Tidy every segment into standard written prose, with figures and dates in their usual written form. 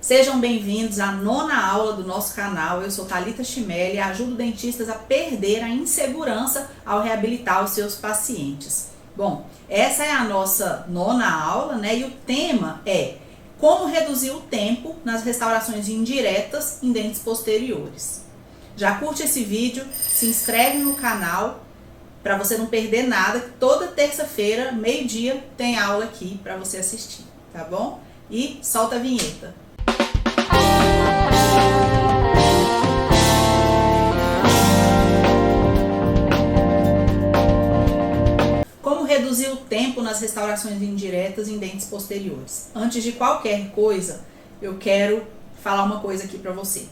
Sejam bem-vindos à 9ª aula do nosso canal. Eu sou Thalita Chimelli e ajudo dentistas a perder a insegurança ao reabilitar os seus pacientes. Bom, essa é a nossa 9ª aula, né? E o tema é como reduzir o tempo nas restaurações indiretas em dentes posteriores. Já curte esse vídeo, se inscreve no canal para você não perder nada, que toda terça-feira, meio-dia, tem aula aqui para você assistir, tá bom? E solta a vinheta. Como reduzir o tempo nas restaurações indiretas em dentes posteriores? Antes de qualquer coisa, eu quero falar uma coisa aqui para você.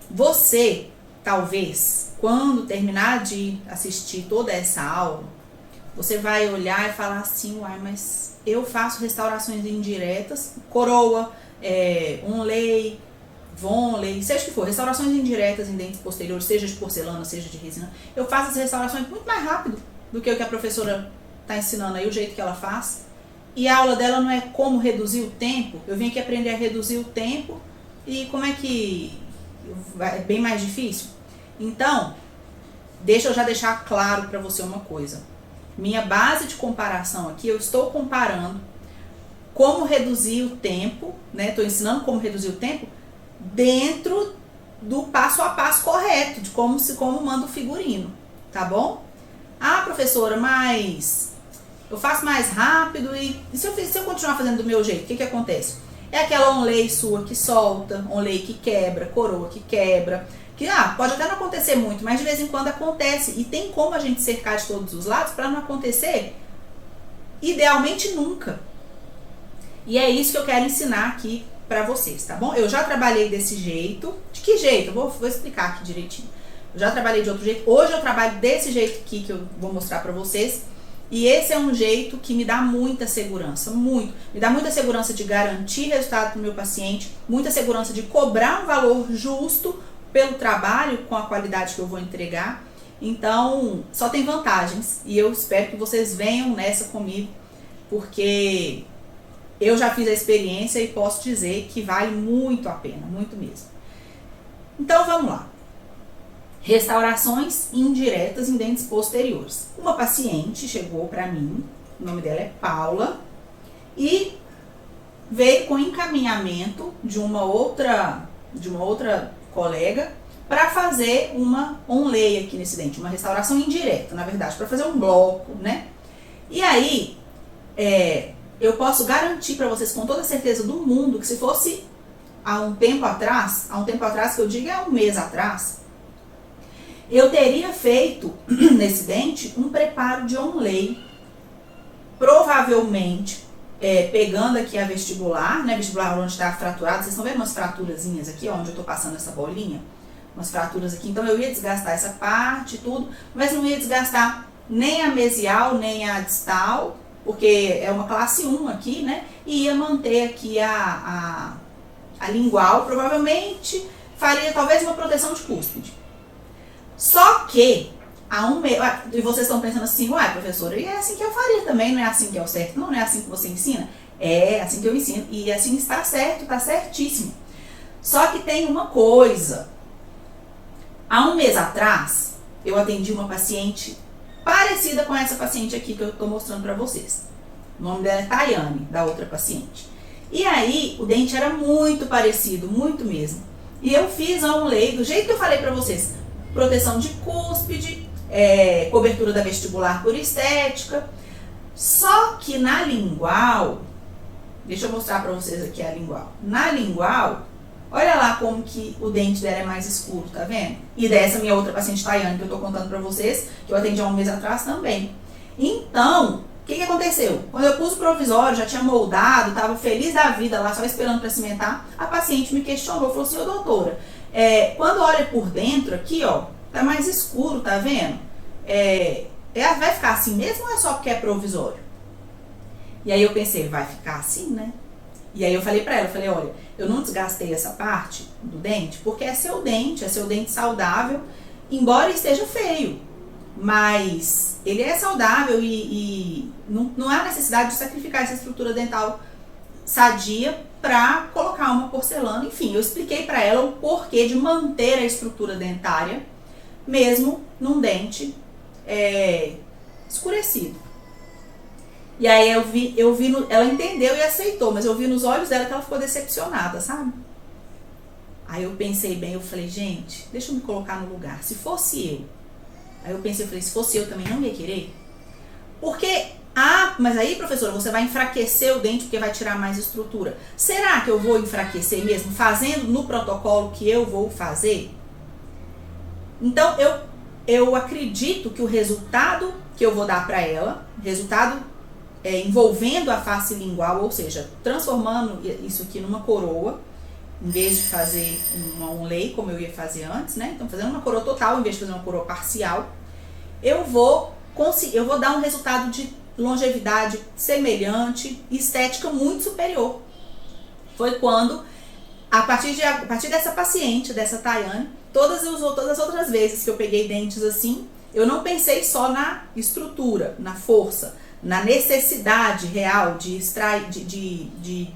Você, talvez, quando terminar de assistir toda essa aula, você vai olhar e falar assim, uai, mas eu faço restaurações indiretas, coroa, onlay, vonlay, seja o que for, restaurações indiretas em dentes posteriores, seja de porcelana, seja de resina, eu faço as restaurações muito mais rápido do que o que a professora está ensinando aí, o jeito que ela faz. E a aula dela não é como reduzir o tempo, eu vim aqui aprender a reduzir o tempo e como é que é bem mais difícil. Então, deixa eu já deixar claro para você uma coisa. Minha base de comparação aqui, eu estou comparando como reduzir o tempo, né? Estou ensinando como reduzir o tempo dentro do passo a passo correto, de como manda o figurino, tá bom? Ah, professora, mas eu faço mais rápido e se eu continuar fazendo do meu jeito, o que acontece? É aquela onlay sua que solta, onlay que quebra, coroa que quebra, que pode até não acontecer muito, mas de vez em quando acontece e tem como a gente cercar de todos os lados para não acontecer, idealmente nunca. E é isso que eu quero ensinar aqui para vocês, tá bom? Eu já trabalhei desse jeito. De que jeito? Eu vou explicar aqui direitinho. Eu já trabalhei de outro jeito. Hoje eu trabalho desse jeito aqui que eu vou mostrar para vocês. E esse é um jeito que me dá muita segurança, muito. Me dá muita segurança de garantir resultado para o meu paciente, muita segurança de cobrar um valor justo pelo trabalho com a qualidade que eu vou entregar. Então, só tem vantagens. E eu espero que vocês venham nessa comigo, porque eu já fiz a experiência e posso dizer que vale muito a pena, muito mesmo. Então, vamos lá. Restaurações indiretas em dentes posteriores. Uma paciente chegou para mim, o nome dela é Paula, e veio com encaminhamento de uma outra colega para fazer uma onlay aqui nesse dente, uma restauração indireta, na verdade, para fazer um bloco, né? E aí, eu posso garantir para vocês com toda certeza do mundo que se fosse há um tempo atrás que eu digo é um mês atrás, eu teria feito nesse dente um preparo de onlay, provavelmente pegando aqui a vestibular, né, vestibular onde está fraturado, vocês estão vendo umas fraturazinhas aqui, ó, onde eu estou passando essa bolinha, umas fraturas aqui, então eu ia desgastar essa parte, tudo, mas não ia desgastar nem a mesial, nem a distal, porque é uma classe 1 aqui, né, e ia manter aqui a lingual, provavelmente faria talvez uma proteção de cúspide. Só que, e vocês estão pensando assim, uai, professora, e é assim que eu faria também, não é assim que é o certo? Não é assim que você ensina? É assim que eu ensino, e assim está certo, está certíssimo. Só que tem uma coisa. Há um mês atrás, eu atendi uma paciente parecida com essa paciente aqui que eu estou mostrando para vocês. O nome dela é Tayane, da outra paciente. E aí, o dente era muito parecido, muito mesmo. E eu fiz a onlay do jeito que eu falei para vocês. Proteção de cúspide, cobertura da vestibular por estética. Só que na lingual, deixa eu mostrar para vocês aqui a lingual. Na lingual, olha lá como que o dente dela é mais escuro, tá vendo? E dessa minha outra paciente Tayane que eu tô contando para vocês, que eu atendi há um mês atrás também. Então, o que aconteceu? Quando eu pus o provisório, já tinha moldado, tava feliz da vida lá, só esperando para cimentar, a paciente me questionou, falou assim, ô doutora, quando olha por dentro aqui, ó, tá mais escuro, tá vendo? Vai ficar assim mesmo ou é só porque é provisório? E aí eu pensei, vai ficar assim, né? E aí eu falei pra ela, olha, eu não desgastei essa parte do dente porque é seu dente saudável, embora esteja feio. Mas ele é saudável e não há necessidade de sacrificar essa estrutura dental sadia para colocar uma porcelana. Enfim, eu expliquei para ela o porquê de manter a estrutura dentária mesmo num dente escurecido. E aí ela entendeu e aceitou, mas eu vi nos olhos dela que ela ficou decepcionada, sabe? Aí eu pensei bem, eu falei, gente, deixa eu me colocar no lugar. Se fosse eu, aí eu pensei, se fosse eu também não ia querer. Porque, mas aí, professora, você vai enfraquecer o dente porque vai tirar mais estrutura. Será que eu vou enfraquecer mesmo fazendo no protocolo que eu vou fazer? Então, eu acredito que o resultado que eu vou dar para ela, resultado envolvendo a face lingual, ou seja, transformando isso aqui numa coroa, em vez de fazer uma onlay, como eu ia fazer antes, né? Então, fazendo uma coroa total, em vez de fazer uma coroa parcial, eu vou dar um resultado de longevidade semelhante, estética muito superior. Foi quando, a partir dessa paciente, dessa Tayane, todas as outras vezes que eu peguei dentes assim, eu não pensei só na estrutura, na força, na necessidade real de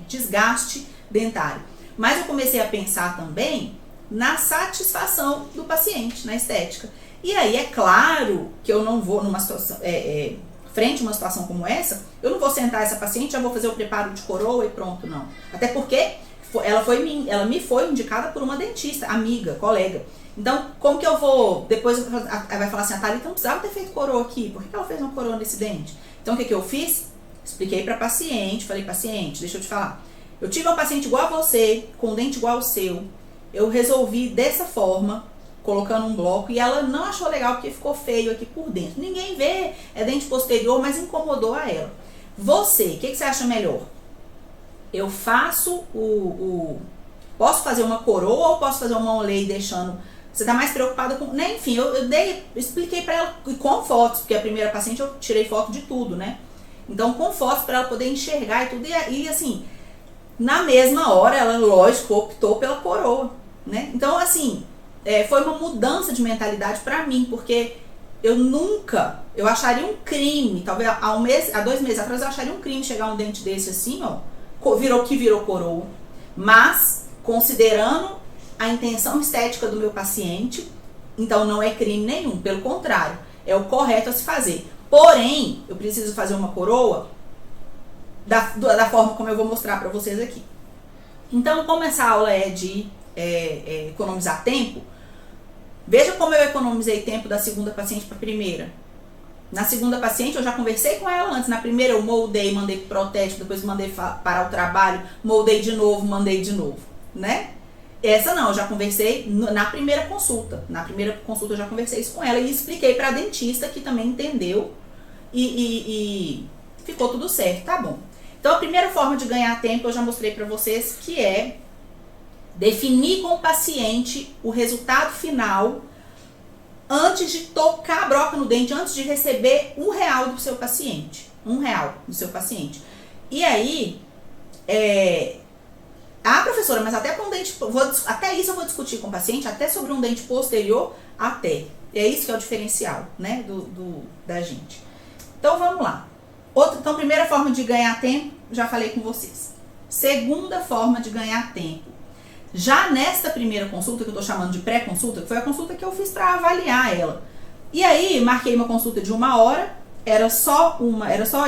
desgaste dentário. Mas eu comecei a pensar também na satisfação do paciente, na estética. E aí é claro que eu não vou numa situação, frente a uma situação como essa, eu não vou sentar essa paciente, já vou fazer o preparo de coroa e pronto, não. Até porque ela me foi indicada por uma dentista, amiga, colega. Então, como que eu vou, depois ela vai falar assim, a Thalita não precisava ter feito coroa aqui, por que ela fez uma coroa nesse dente? Então, o que eu fiz? Expliquei pra paciente, falei, paciente, deixa eu te falar, eu tive uma paciente igual a você, com um dente igual ao seu, eu resolvi dessa forma, colocando um bloco, e ela não achou legal porque ficou feio aqui por dentro. Ninguém vê, é dente posterior, mas incomodou a ela. Você, o que você acha melhor? Eu faço posso fazer uma coroa ou posso fazer uma onlay deixando... Você tá mais preocupada com... Né? Enfim, eu expliquei pra ela com fotos, porque a primeira paciente eu tirei foto de tudo, né? Então, com fotos pra ela poder enxergar e tudo. E assim, na mesma hora, ela, lógico, optou pela coroa, né? Então, assim, foi uma mudança de mentalidade pra mim, porque eu acharia um crime, talvez há 2 meses atrás eu acharia um crime chegar um dente desse assim, ó, virou coroa. Mas, considerando a intenção estética do meu paciente, então não é crime nenhum, pelo contrário, é o correto a se fazer. Porém, eu preciso fazer uma coroa da forma como eu vou mostrar para vocês aqui. Então, como essa aula é de economizar tempo, veja como eu economizei tempo da segunda paciente para a primeira. Na segunda paciente, eu já conversei com ela antes. Na primeira, eu moldei, mandei pro protético, depois mandei parar o trabalho, moldei de novo, mandei de novo, né? Essa não, eu já conversei na primeira consulta. Na primeira consulta eu já conversei isso com ela e expliquei pra dentista, que também entendeu e ficou tudo certo, tá bom. Então, a primeira forma de ganhar tempo eu já mostrei pra vocês, que é definir com o paciente o resultado final antes de tocar a broca no dente, antes de receber R$1 do seu paciente. R$1 do seu paciente. E aí, professora, mas até para um dente, até isso eu vou discutir com o paciente, até sobre um dente posterior, até. É isso que é o diferencial, né, da gente. Então, vamos lá. Então, primeira forma de ganhar tempo, já falei com vocês. Segunda forma de ganhar tempo. Já nesta primeira consulta, que eu tô chamando de pré-consulta, que foi a consulta que eu fiz para avaliar ela. E aí, marquei uma consulta de 1 hora, era só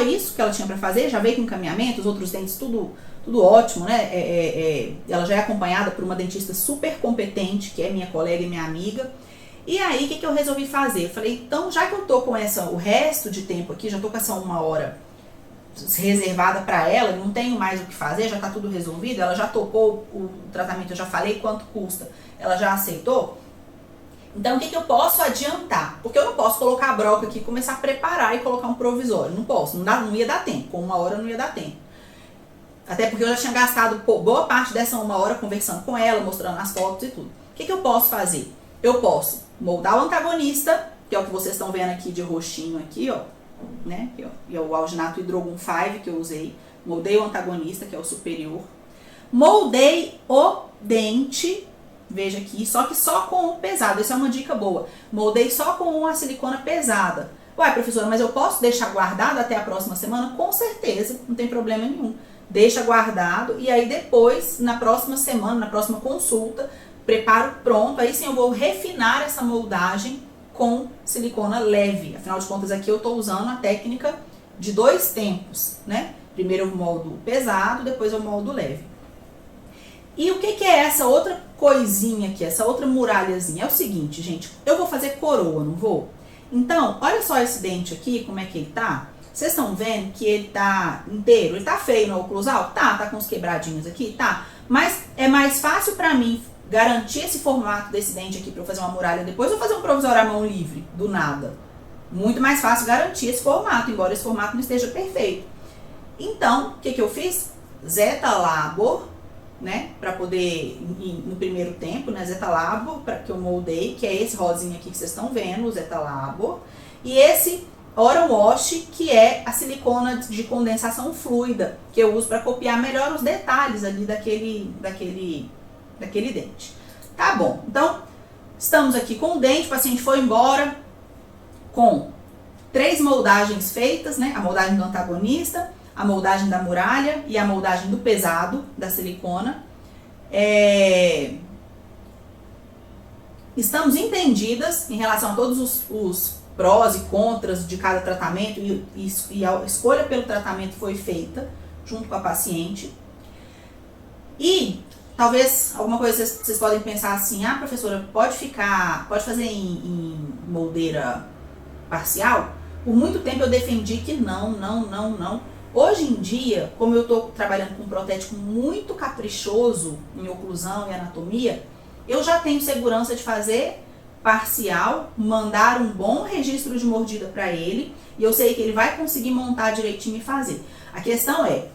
isso que ela tinha para fazer, já veio com encaminhamento, os outros dentes tudo ótimo, né? Ela já é acompanhada por uma dentista super competente, que é minha colega e minha amiga. E aí, o que eu resolvi fazer? Eu falei, então, já que eu tô com o resto de tempo aqui, já tô com essa 1 hora reservada para ela, não tenho mais o que fazer, já tá tudo resolvido, ela já topou o tratamento, eu já falei quanto custa, ela já aceitou. Então, o que eu posso adiantar? Porque eu não posso colocar a broca aqui e começar a preparar e colocar um provisório, não posso, não ia dar tempo, com 1 hora não ia dar tempo. Até porque eu já tinha gastado boa parte dessa 1 hora conversando com ela, mostrando as fotos e tudo. O que eu posso fazer? Eu posso moldar o antagonista, que é o que vocês estão vendo aqui de roxinho aqui, ó, né? E é o alginato Hydrogun 5 que eu usei. Moldei o antagonista, que é o superior. Moldei o dente, veja aqui, só que só com o pesado. Essa é uma dica boa. Moldei só com a silicona pesada. Ué, professora, mas eu posso deixar guardado até a próxima semana? Com certeza, não tem problema nenhum. deixa guardado e aí depois, na próxima semana, na próxima consulta, preparo pronto, aí sim eu vou refinar essa moldagem com silicona leve. Afinal de contas, aqui eu estou usando a técnica de 2 tempos, né? Primeiro eu moldo pesado, depois eu moldo leve. E o que é essa outra coisinha aqui, essa outra muralhazinha? É o seguinte, gente, eu vou fazer coroa, não vou? Então, olha só esse dente aqui, como é que ele tá. Vocês estão vendo que ele tá inteiro? Ele tá feio no oclusal? Tá com uns quebradinhos aqui? Tá. Mas é mais fácil pra mim garantir esse formato desse dente aqui pra eu fazer uma muralha depois ou fazer um provisório à mão livre, do nada. Muito mais fácil garantir esse formato, embora esse formato não esteja perfeito. Então, o que eu fiz? Zeta Labor, né, para poder, no primeiro tempo, né, Zeta Labor, que eu moldei, que é esse rosinha aqui que vocês estão vendo, o Zeta Labor, e esse Ora Wash, que é a silicona de condensação fluida, que eu uso para copiar melhor os detalhes ali daquele dente. Tá bom, então, estamos aqui com o dente, o paciente foi embora com 3 moldagens feitas, né, a moldagem do antagonista, a moldagem da muralha e a moldagem do pesado, da silicona. Estamos entendidas em relação a todos os prós e contras de cada tratamento e a escolha pelo tratamento foi feita junto com a paciente. E talvez alguma coisa vocês podem pensar assim, ah, professora, pode fazer em moldeira parcial? Por muito tempo eu defendi que não. Hoje em dia, como eu estou trabalhando com um protético muito caprichoso em oclusão e anatomia, eu já tenho segurança de fazer parcial, mandar um bom registro de mordida para ele, e eu sei que ele vai conseguir montar direitinho e fazer. A questão é,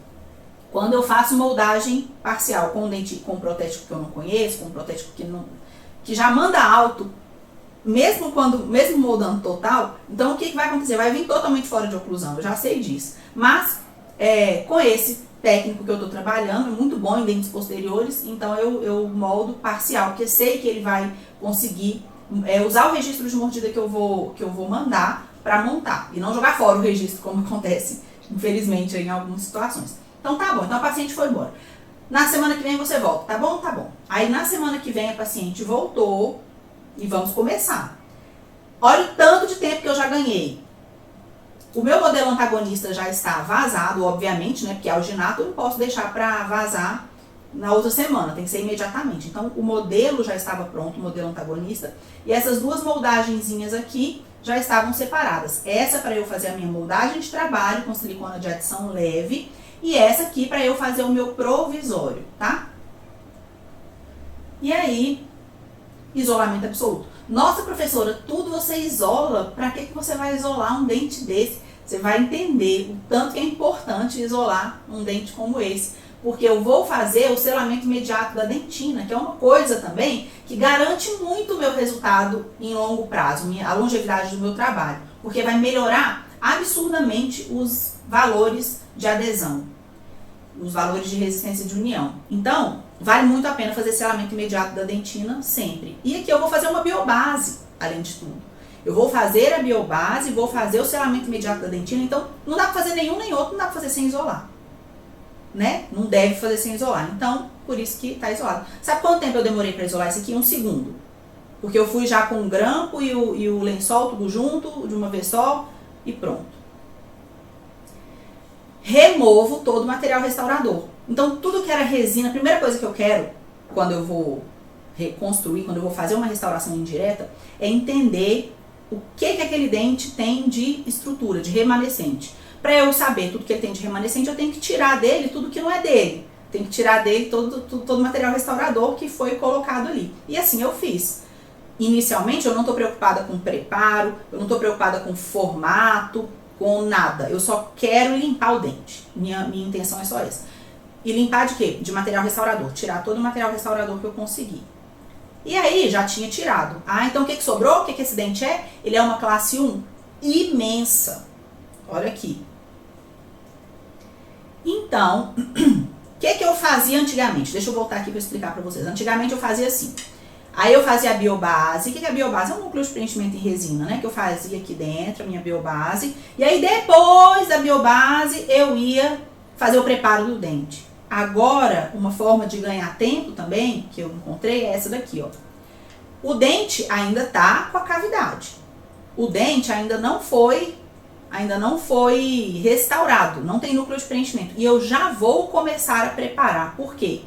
quando eu faço moldagem parcial com um protético que eu não conheço, com um protético que já manda alto, mesmo moldando total, então o que vai acontecer? Vai vir totalmente fora de oclusão, eu já sei disso. Mas, com esse técnico que eu estou trabalhando, é muito bom em dentes posteriores, então eu moldo parcial, porque sei que ele vai conseguir usar o registro de mordida que eu vou mandar para montar, e não jogar fora o registro, como acontece, infelizmente, em algumas situações. Então tá bom, então a paciente foi embora. Na semana que vem você volta, tá bom? Tá bom. Aí na semana que vem a paciente voltou e vamos começar. Olha o tanto de tempo que eu já ganhei. O meu modelo antagonista já está vazado, obviamente, né? Porque alginato eu não posso deixar para vazar na outra semana, tem que ser imediatamente. Então, o modelo já estava pronto, o modelo antagonista, e essas 2 moldagenzinhas aqui já estavam separadas. Essa para eu fazer a minha moldagem de trabalho com silicona de adição leve, e essa aqui para eu fazer o meu provisório, tá? E aí, isolamento absoluto. Nossa, professora, tudo você isola? Para que você vai isolar um dente desse? Você vai entender o tanto que é importante isolar um dente como esse. Porque eu vou fazer o selamento imediato da dentina, que é uma coisa também que garante muito o meu resultado em longo prazo, a longevidade do meu trabalho. Porque vai melhorar absurdamente os valores de adesão, os valores de resistência de união. Então, vale muito a pena fazer selamento imediato da dentina sempre. E aqui eu vou fazer uma biobase, além de tudo. Eu vou fazer a biobase, vou fazer o selamento imediato da dentina, então não dá pra fazer nenhum nem outro, não dá pra fazer sem isolar. Né? Não deve fazer sem isolar. Então, por isso que tá isolado. Sabe quanto tempo eu demorei para isolar isso aqui? 1 segundo. Porque eu fui já com o grampo e o lençol tudo junto, de uma vez só, e pronto. Removo todo o material restaurador. Então, tudo que era resina, a primeira coisa que eu quero, quando eu vou reconstruir, quando eu vou fazer uma restauração indireta, é entender o que aquele dente tem de estrutura, de remanescente. Para eu saber tudo que ele tem de remanescente, eu tenho que tirar dele tudo que não é dele. Tem que tirar dele todo o material restaurador que foi colocado ali. E assim eu fiz. Inicialmente, eu não estou preocupada com preparo, eu não estou preocupada com formato, com nada. Eu só quero limpar o dente. Minha intenção é só essa. E limpar de quê? De material restaurador. Tirar todo o material restaurador que eu consegui. E aí, já tinha tirado. Ah, então o que sobrou? O que esse dente é? Ele é uma classe 1 imensa. Olha aqui. Então, o que eu fazia antigamente? Deixa eu voltar aqui para explicar para vocês. Antigamente eu fazia assim. Aí eu fazia a biobase. O que é a biobase? É um núcleo de preenchimento em resina, né? Que eu fazia aqui dentro, a minha biobase. E aí depois da biobase eu ia fazer o preparo do dente. Agora, uma forma de ganhar tempo também, que eu encontrei, é essa daqui, ó. O dente ainda tá com a cavidade. O dente ainda não foi restaurado, não tem núcleo de preenchimento. E eu já vou começar a preparar. Por quê?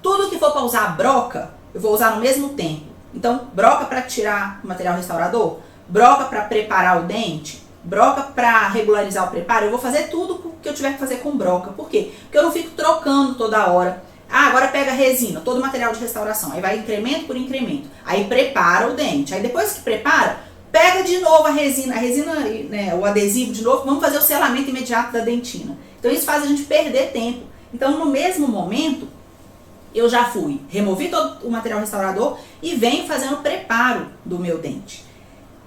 Tudo que for para usar broca, eu vou usar no mesmo tempo. Então, broca para tirar o material restaurador, broca para preparar o dente, broca para regularizar o preparo. Eu vou fazer tudo que eu tiver que fazer com broca. Por quê? Porque eu não fico trocando toda hora. Ah, agora pega resina, todo o material de restauração. Aí vai incremento por incremento. Aí prepara o dente. Aí depois que prepara, pega de novo a resina, né, o adesivo de novo, vamos fazer o selamento imediato da dentina. Então isso faz a gente perder tempo. Então no mesmo momento, eu já removi todo o material restaurador e venho fazendo o preparo do meu dente.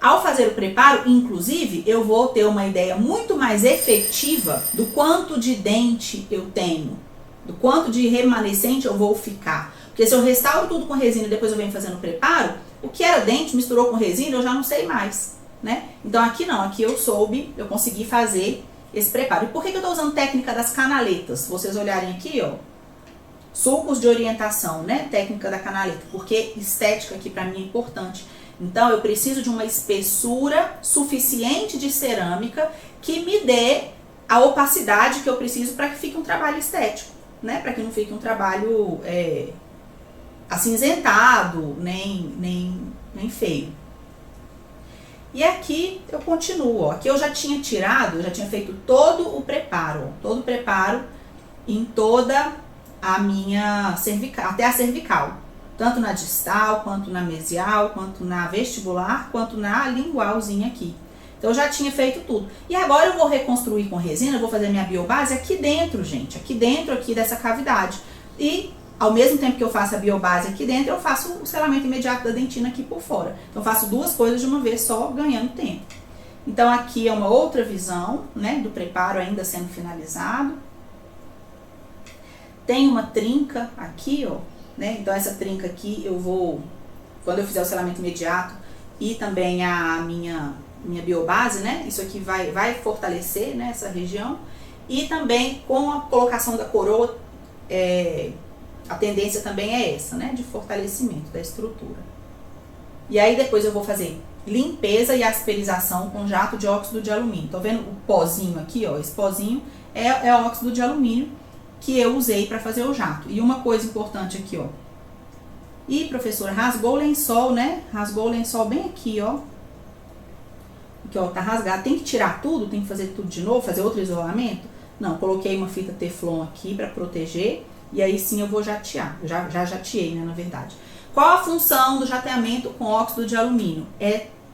Ao fazer o preparo, inclusive, eu vou ter uma ideia muito mais efetiva do quanto de dente eu tenho, do quanto de remanescente eu vou ficar. Porque se eu restauro tudo com resina e depois eu venho fazendo o preparo, o que era dente misturou com resina, eu já não sei mais, né? Então aqui não, aqui eu consegui fazer esse preparo. E por que eu estou usando técnica das canaletas? Se vocês olharem aqui, ó, sulcos de orientação, né? Técnica da canaleta, porque estética aqui para mim é importante. Então eu preciso de uma espessura suficiente de cerâmica que me dê a opacidade que eu preciso para que fique um trabalho estético, né? Para que não fique um trabalho acinzentado, nem feio. E aqui eu continuo, ó. Aqui eu já tinha feito todo o preparo, ó, todo o preparo em toda a minha cervical, até a cervical, tanto na distal, quanto na mesial, quanto na vestibular, quanto na lingualzinha aqui. Então eu já tinha feito tudo. E agora eu vou reconstruir com resina, eu vou fazer minha biobase aqui dentro, gente, aqui dentro aqui dessa cavidade. E ao mesmo tempo que eu faço a biobase aqui dentro, eu faço o selamento imediato da dentina aqui por fora. Então eu faço duas coisas de uma vez só, ganhando tempo. Então aqui é uma outra visão, né, do preparo ainda sendo finalizado. Tem uma trinca aqui, ó, né? Então essa trinca aqui eu vou, quando eu fizer o selamento imediato e também a minha biobase, né? Isso aqui vai fortalecer, né, essa região. E também com a colocação da coroa, a tendência também é essa, né? De fortalecimento da estrutura. E aí depois eu vou fazer limpeza e asperização com jato de óxido de alumínio. Tô vendo o pozinho aqui, ó? Esse pozinho é óxido de alumínio que eu usei para fazer o jato. E uma coisa importante aqui, ó. E professora, rasgou o lençol, né? Rasgou o lençol bem aqui, ó. Aqui, ó, tá rasgado. Tem que tirar tudo? Tem que fazer tudo de novo? Fazer outro isolamento? Não, coloquei uma fita teflon aqui para proteger. E aí sim eu vou jatear. Eu já jateei, né, na verdade. Qual a função do jateamento com óxido de alumínio?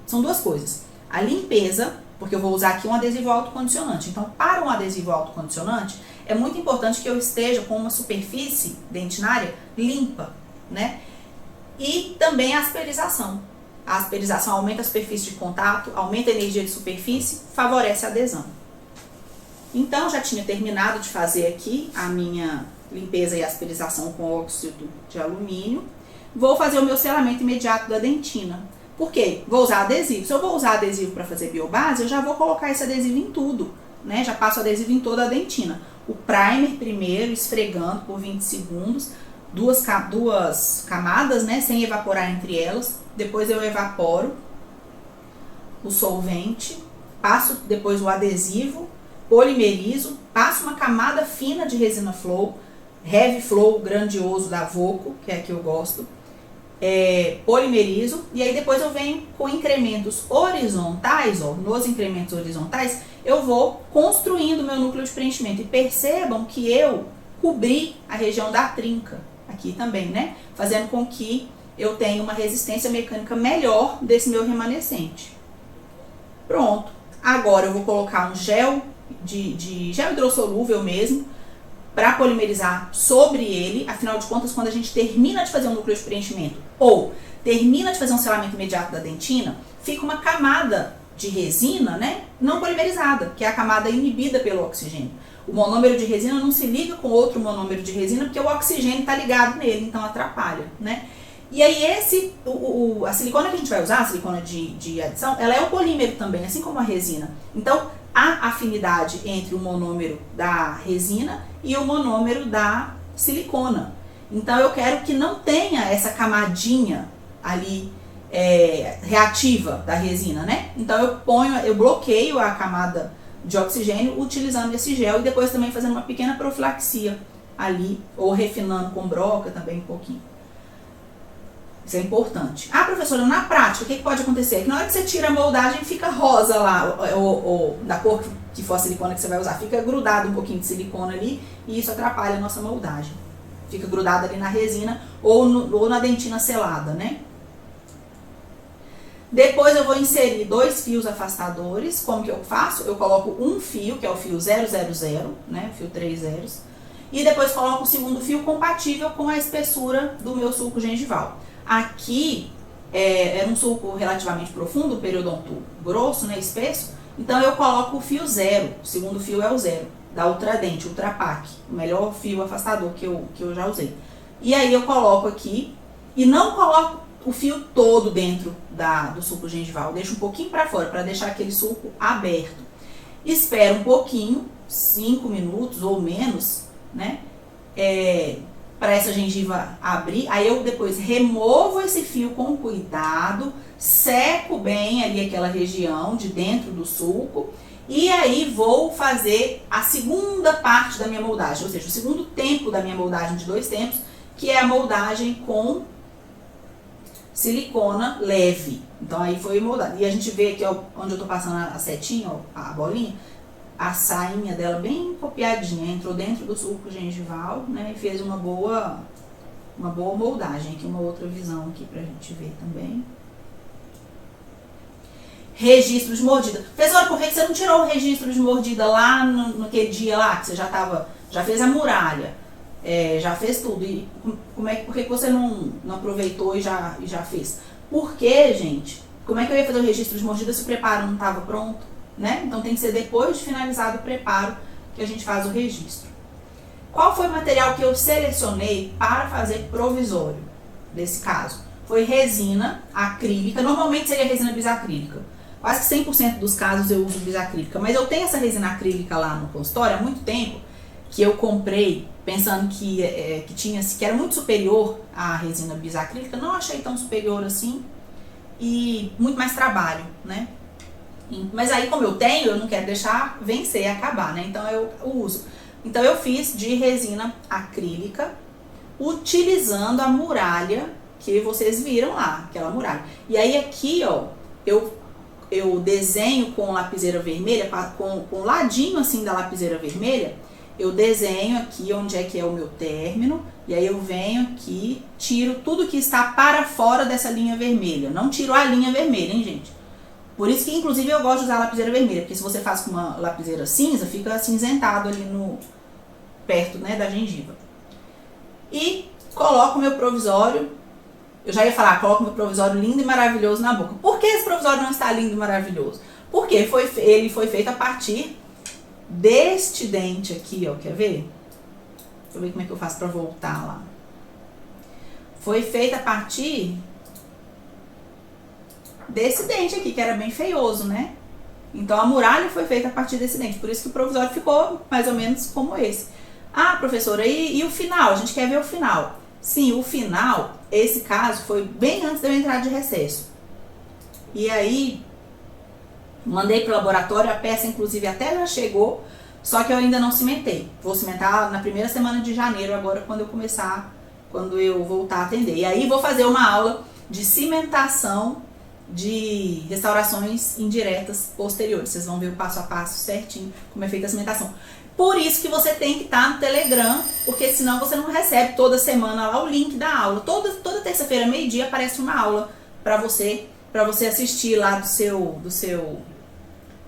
São duas coisas. A limpeza, porque eu vou usar aqui um adesivo autocondicionante. Então, para um adesivo autocondicionante, é muito importante que eu esteja com uma superfície dentinária limpa, né? E também a asperização. A asperização aumenta a superfície de contato, aumenta a energia de superfície, favorece a adesão. Então, já tinha terminado de fazer aqui a minha limpeza e asperização com óxido de alumínio. Vou fazer o meu selamento imediato da dentina. Por quê? Vou usar adesivo. Se eu vou usar adesivo para fazer biobase, eu já vou colocar esse adesivo em tudo, né? Já passo o adesivo em toda a dentina. O primer primeiro, esfregando por 20 segundos, duas camadas, né? Sem evaporar entre elas. Depois eu evaporo o solvente, passo depois o adesivo, polimerizo, passo uma camada fina de resina flow, heavy flow grandioso da Voco, que é a que eu gosto, polimerizo, e aí depois eu venho com incrementos horizontais, ó, nos incrementos horizontais, eu vou construindo meu núcleo de preenchimento. E percebam que eu cobri a região da trinca, aqui também, né? Fazendo com que eu tenha uma resistência mecânica melhor desse meu remanescente. Pronto. Agora eu vou colocar um gel gel hidrossolúvel mesmo, para polimerizar sobre ele. Afinal de contas, quando a gente termina de fazer um núcleo de preenchimento ou termina de fazer um selamento imediato da dentina, fica uma camada de resina, né, não polimerizada, que é a camada inibida pelo oxigênio. O monômero de resina não se liga com outro monômero de resina porque o oxigênio está ligado nele, então atrapalha, né? E aí a silicona que a gente vai usar, a silicona de adição, ela é um polímero também, assim como a resina. Então, há afinidade entre o monômero da resina e o monômero da silicona. Então, eu quero que não tenha essa camadinha ali reativa da resina, né? Então, eu bloqueio a camada de oxigênio utilizando esse gel e depois também fazendo uma pequena profilaxia ali, ou refinando com broca também um pouquinho. Isso é importante. Ah, professora, na prática, o que pode acontecer? Que na hora que você tira a moldagem, fica rosa lá, ou da cor que for a silicona que você vai usar. Fica grudado um pouquinho de silicona ali e isso atrapalha a nossa moldagem. Fica grudado ali na resina ou na dentina selada, né? Depois eu vou inserir 2 fios afastadores. Como que eu faço? Eu coloco um fio, que é o fio 000, né? Fio 3 zeros. E depois coloco o segundo fio compatível com a espessura do meu suco gengival. Aqui é um suco relativamente profundo, o periodonto grosso, né, espesso. Então eu coloco o fio 0, o segundo fio é o 0, da Ultradent, Ultrapac, o melhor fio afastador que eu já usei. E aí eu coloco aqui, e não coloco o fio todo dentro do suco gengival, deixo um pouquinho para fora, para deixar aquele suco aberto. Espero um pouquinho, 5 minutos ou menos, né, para essa gengiva abrir. Aí eu depois removo esse fio com cuidado, seco bem ali aquela região de dentro do suco e aí vou fazer a segunda parte da minha moldagem, ou seja, o segundo tempo da minha moldagem de 2 tempos, que é a moldagem com silicona leve. Então aí foi moldado. E a gente vê aqui, ó, onde eu tô passando a setinha, ó, a bolinha, a sainha dela bem copiadinha, entrou dentro do suco gengival, né, e fez uma boa moldagem. Aqui uma outra visão aqui pra gente ver também. Registro de mordida. Professora, por que você não tirou o registro de mordida lá naquele dia lá, que você já fez a muralha, já fez tudo, e por que você não aproveitou e já fez? Porque, gente, como é que eu ia fazer o registro de mordida se o preparo não estava pronto? Né? Então tem que ser depois de finalizado o preparo que a gente faz o registro. Qual foi o material que eu selecionei para fazer provisório nesse caso? Foi resina acrílica, normalmente seria resina bisacrílica. Quase que 100% dos casos eu uso bisacrílica, mas eu tenho essa resina acrílica lá no consultório há muito tempo, que eu comprei pensando que era muito superior à resina bisacrílica, não achei tão superior assim e muito mais trabalho, né? Mas aí, como eu tenho, eu não quero deixar vencer e acabar, né? Então eu uso. Então eu fiz de resina acrílica, utilizando a muralha que vocês viram lá, aquela muralha. E aí aqui, ó, eu desenho com lapiseira vermelha, com o ladinho assim da lapiseira vermelha, eu desenho aqui onde é que é o meu término, e aí eu venho aqui, tiro tudo que está para fora dessa linha vermelha. Não tiro a linha vermelha, hein, gente? Por isso que, inclusive, eu gosto de usar a lapiseira vermelha, porque se você faz com uma lapiseira cinza, fica acinzentado ali perto, né, da gengiva. E coloco o meu provisório, eu já ia falar, coloco o meu provisório lindo e maravilhoso na boca. Por que esse provisório não está lindo e maravilhoso? Porque ele foi feito a partir deste dente aqui, ó, quer ver? Deixa eu ver como é que eu faço para voltar lá. Foi feito a partir desse dente aqui, que era bem feioso, né? Então a muralha foi feita a partir desse dente, por isso que o provisório ficou mais ou menos como esse. Ah, professora, e o final? A gente quer ver o final. Sim, o final, esse caso, foi bem antes de eu entrar de recesso. E aí, mandei pro laboratório, a peça inclusive até já chegou, só que eu ainda não cimentei. Vou cimentar na primeira semana de janeiro, agora quando eu voltar a atender. E aí vou fazer uma aula de cimentação de restaurações indiretas posteriores. Vocês vão ver o passo a passo certinho como é feita a cimentação. Por isso que você tem que estar no Telegram, porque senão você não recebe toda semana lá o link da aula. Toda terça-feira, meio-dia, aparece uma aula para você assistir lá do seu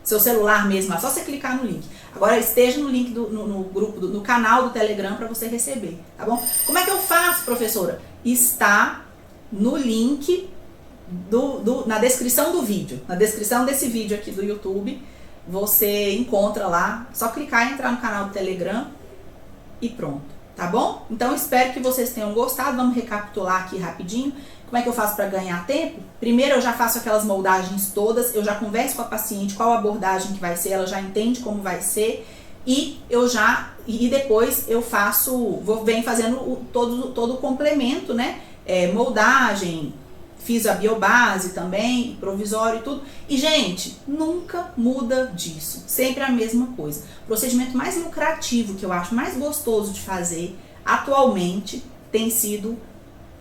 celular mesmo. É só você clicar no link. Agora esteja no link no grupo, no canal do Telegram para você receber, tá bom? Como é que eu faço, professora? Está no link na descrição do vídeo. Na descrição desse vídeo aqui do YouTube, você encontra lá, só clicar e entrar no canal do Telegram e pronto. tá bom? Então espero que vocês tenham gostado. Vamos recapitular aqui rapidinho. Como é que eu faço para ganhar tempo? Primeiro eu já faço aquelas moldagens todas, eu já converso com a paciente qual abordagem que vai ser, ela já entende como vai ser e depois eu venho fazendo todo o complemento, né? Moldagem, fiz a biobase também, provisório e tudo. E, gente, nunca muda disso. Sempre a mesma coisa. O procedimento mais lucrativo, que eu acho mais gostoso de fazer atualmente, tem sido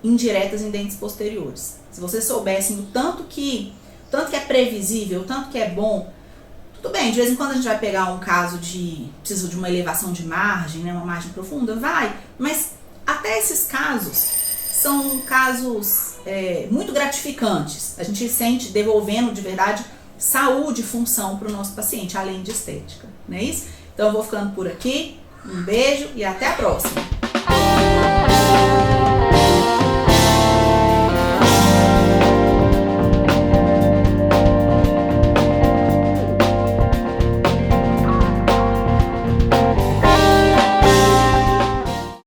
indiretas em dentes posteriores. Se vocês soubessem o tanto que é previsível, o tanto que é bom, tudo bem, de vez em quando a gente vai pegar um caso precisa de uma elevação de margem, né, uma margem profunda, mas até esses casos são casos muito gratificantes. A gente sente devolvendo de verdade saúde e função para o nosso paciente, além de estética, não é isso? Então eu vou ficando por aqui, um beijo e até a próxima!